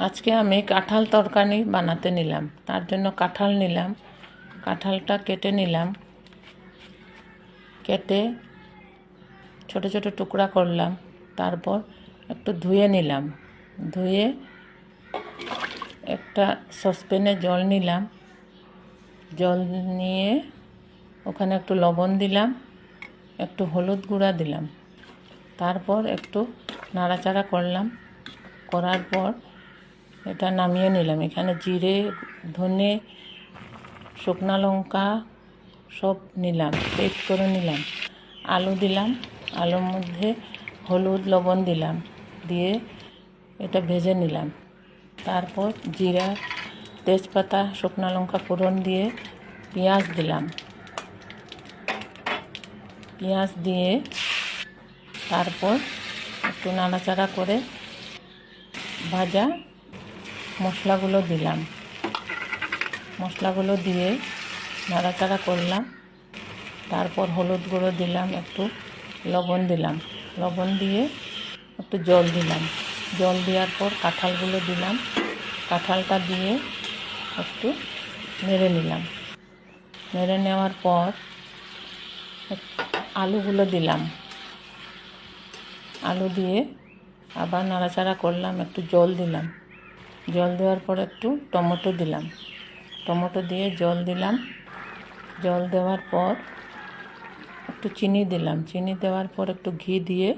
আজকে আমি কাঁঠাল তরকারি বানাতে নিলাম। তার জন্য কাঁঠাল নিলাম, কাঁঠালটা কেটে নিলাম, কেটে ছোট ছোট টুকরা করলাম। তারপর একটু ধুয়ে নিলাম, ধুয়ে একটা সসপ্যানে জল নিলাম, জল নিয়ে ওখানে একটু লবণ দিলাম, একটু হলুদ গুঁড়া দিলাম। তারপর একটু নাড়াচাড়া করলাম, করার পর এটা নামিয়ে নিলাম। এখানে জিরে, ধনে, শুকনো লঙ্কা সব নিলাম, পেস্ট করে নিলাম। আলু দিলাম, আলুর মধ্যে হলুদ লবণ দিলাম, দিয়ে এটা ভেজে নিলাম। তারপর জিরা, তেজপাতা, শুকনো লঙ্কা ফোড়ন দিয়ে পেঁয়াজ দিলাম, পেঁয়াজ দিয়ে তারপর একটু নাড়াচাড়া করে ভাজা মশলাগুলো দিলাম, মশলাগুলো দিয়ে নাড়াচাড়া করলাম। তারপর হলুদ গুঁড়ো দিলাম, একটু লবণ দিলাম, লবণ দিয়ে একটু জল দিলাম, জল দেওয়ার পর কাঁঠালগুলো দিলাম, কাঁঠালটা দিয়ে একটু নেড়ে নিলাম। নেড়ে নেওয়ার পর আলুগুলো দিলাম, আলু দিয়ে আবার নাড়াচাড়া করলাম, একটু জল দিলাম, জল দেওয়ার পর একটু টমেটো দিলাম, টমেটো দিয়ে জল দিলাম, জল দেওয়ার পর একটু চিনি দিলাম, চিনি দেওয়ার পর একটু ঘি দিয়ে